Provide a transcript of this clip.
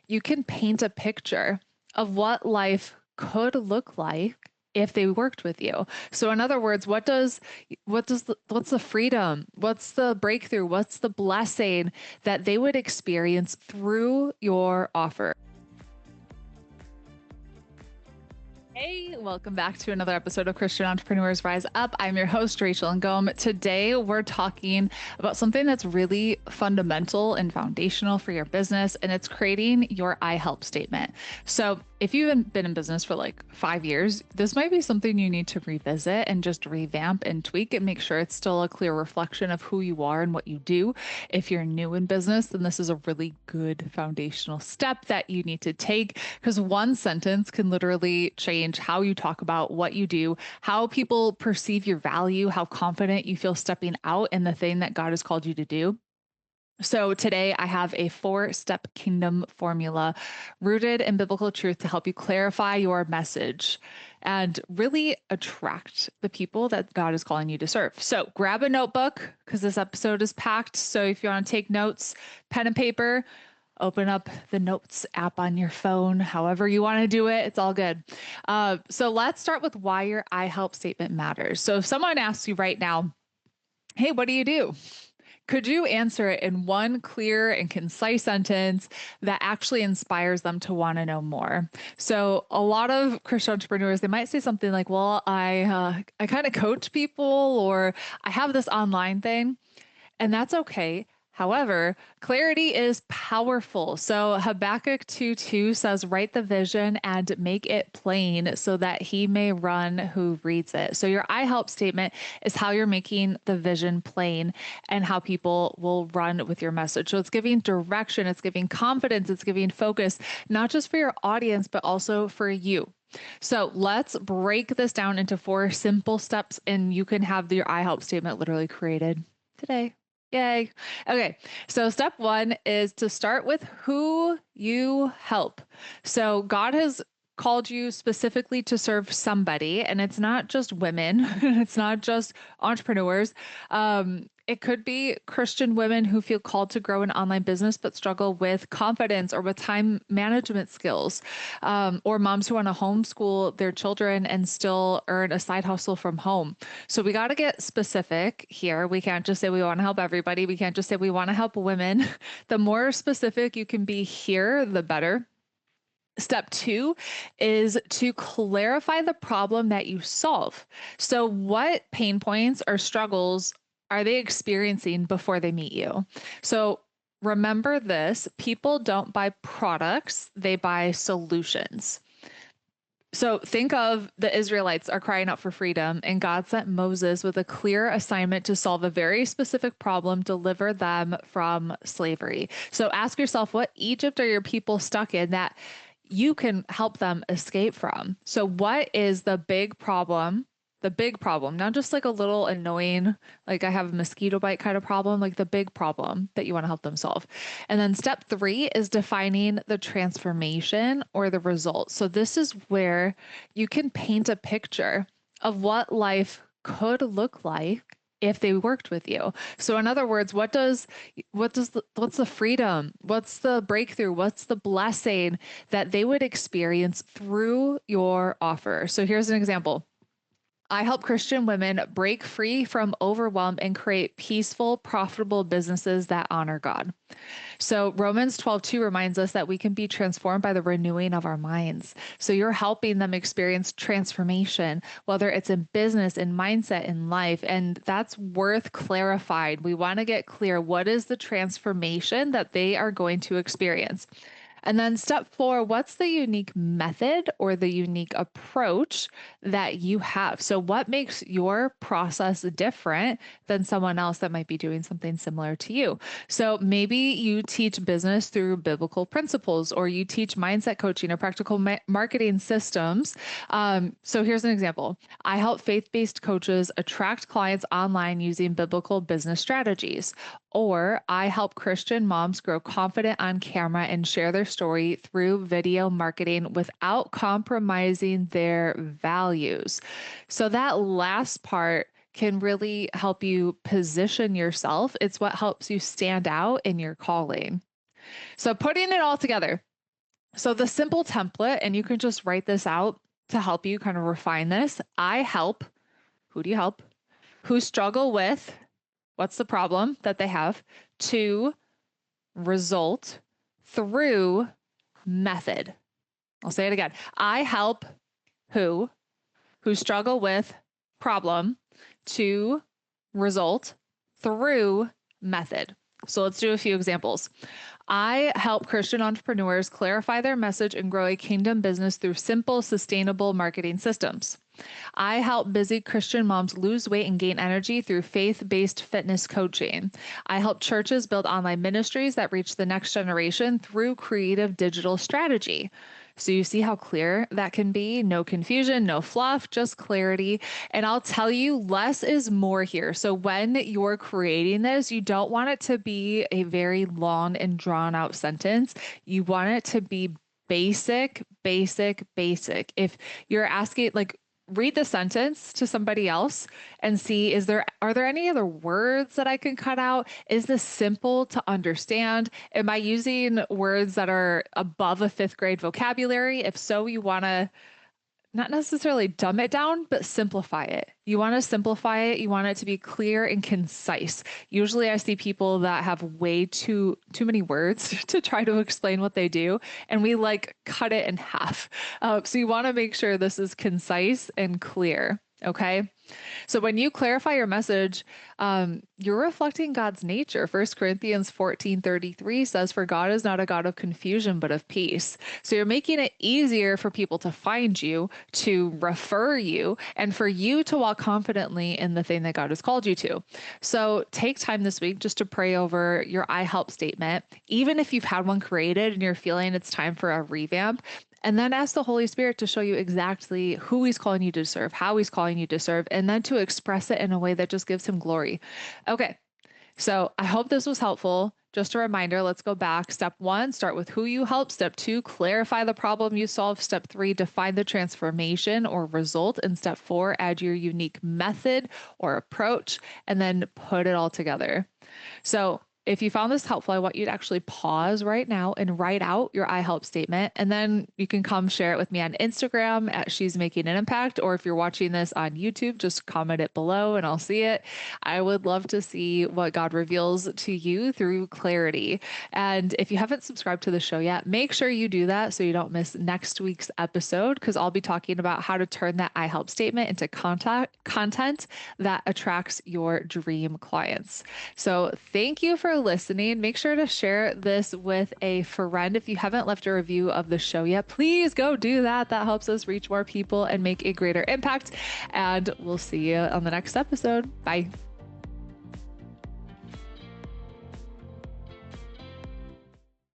you can paint a picture of what life could look like if they worked with you. So in other words, what's the freedom? What's the breakthrough? What's the blessing that they would experience through your offer? Hey, welcome back to another episode of Christian Entrepreneurs Rise Up. I'm your host, Rachel Ngom. Today, we're talking about something that's really fundamental and foundational for your business, and it's creating your I help statement. So, if you've been in business for like 5 years, this might be something you need to revisit and just revamp and tweak and make sure it's still a clear reflection of who you are and what you do. If you're new in business, then this is a really good foundational step that you need to take because one sentence can literally change how you talk about what you do, how people perceive your value, how confident you feel stepping out in the thing that God has called you to do. So, today I have a 4 step kingdom formula rooted in biblical truth to help you clarify your message and really attract the people that God is calling you to serve. So, grab a notebook because this episode is packed. So, if you want to take notes, pen and paper, open up the notes app on your phone, however you want to do it, it's all good. So, let's start with why your I help statement matters. So, if someone asks you right now, hey, what do you do? Could you answer it in one clear and concise sentence that actually inspires them to want to know more? So, a lot of Christian entrepreneurs, they might say something like, "Well, I kind of coach people, or I have this online thing." And that's okay. However, clarity is powerful. So Habakkuk 2:2 says, write the vision and make it plain so that he may run who reads it. So your I help statement is how you're making the vision plain and how people will run with your message. So it's giving direction, it's giving confidence, it's giving focus, not just for your audience, but also for you. So let's break this down into 4 simple steps, and you can have your I help statement literally created today. Yay. Okay. So step 1 is to start with who you help. So God has called you specifically to serve somebody, and it's not just women, it's not just entrepreneurs. It could be Christian women who feel called to grow an online business but struggle with confidence or with time management skills, or moms who want to homeschool their children and still earn a side hustle from home. So we got to get specific here. We can't just say we want to help everybody. We can't just say we want to help women. The more specific you can be here, the better. Step 2 is to clarify the problem that you solve. So, what pain points or struggles are they experiencing before they meet you? So, remember this, people don't buy products, they buy solutions. So think of the Israelites are crying out for freedom, and God sent Moses with a clear assignment to solve a very specific problem, deliver them from slavery. So ask yourself, what Egypt are your people stuck in that you can help them escape from? So, what is the big problem? The big problem, not just like a little annoying, like I have a mosquito bite kind of problem, like the big problem that you want to help them solve. And then step 3 is defining the transformation or the result. So this is where you can paint a picture of what life could look like if they worked with you. So in other words, what's the freedom? What's the breakthrough? What's the blessing that they would experience through your offer? So here's an example. I help Christian women break free from overwhelm and create peaceful, profitable businesses that honor God. So Romans 12:2 reminds us that we can be transformed by the renewing of our minds. So you're helping them experience transformation, whether it's in business, in mindset, in life. And that's worth clarified. We want to get clear, what is the transformation that they are going to experience? And then step 4, what's the unique method or the unique approach that you have? So what makes your process different than someone else that might be doing something similar to you? So maybe you teach business through biblical principles, or you teach mindset coaching or practical marketing systems. So here's an example. I help faith-based coaches attract clients online using biblical business strategies. Or I help Christian moms grow confident on camera and share their story through video marketing without compromising their values. So that last part can really help you position yourself. It's what helps you stand out in your calling. So putting it all together, So the simple template, and you can just write this out to help you kind of refine this. I help. Who do you help? Who struggle with? What's the problem that they have? To result through method. I'll say it again. I help who struggle with problem to result through method. So let's do a few examples. I help Christian entrepreneurs clarify their message and grow a kingdom business through simple, sustainable marketing systems. I help busy Christian moms lose weight and gain energy through faith based fitness coaching. I help churches build online ministries that reach the next generation through creative digital strategy. So you see how clear that can be? No confusion, no fluff, just clarity. And I'll tell you, less is more here. So when you're creating this, you don't want it to be a very long and drawn out sentence. You want it to be basic, basic, basic. If you're asking, like, read the sentence to somebody else and see, are there any other words that I can cut out? Is this simple to understand? Am I using words that are above a fifth grade vocabulary? If so, you want to not necessarily dumb it down, but simplify it. You want to simplify it. You want it to be clear and concise. Usually I see people that have way too many words to try to explain what they do, and we like cut it in half. So you want to make sure this is concise and clear. Okay. So when you clarify your message, you're reflecting God's nature. 1 Corinthians 14:33 says, "For God is not a God of confusion, but of peace." So you're making it easier for people to find you, to refer you, and for you to walk confidently in the thing that God has called you to. So take time this week just to pray over your I help statement. Even if you've had one created and you're feeling it's time for a revamp, and then ask the Holy Spirit to show you exactly who he's calling you to serve, how he's calling you to serve, and then to express it in a way that just gives him glory. Okay, so I hope this was helpful. Just a reminder, let's go back. Step 1, start with who you help. Step 2, clarify the problem you solve. Step 3, define the transformation or result. And step 4, add your unique method or approach, and then put it all together. So if you found this helpful, I want you to actually pause right now and write out your I help statement. And then you can come share it with me on Instagram at She's Making an Impact. Or if you're watching this on YouTube, just comment it below and I'll see it. I would love to see what God reveals to you through clarity. And if you haven't subscribed to the show yet, make sure you do that so you don't miss next week's episode, because I'll be talking about how to turn that I help statement into content that attracts your dream clients. So thank you for listening. Make sure to share this with a friend. If you haven't left a review of the show yet, please go do that. That helps us reach more people and make a greater impact. And we'll see you on the next episode. Bye.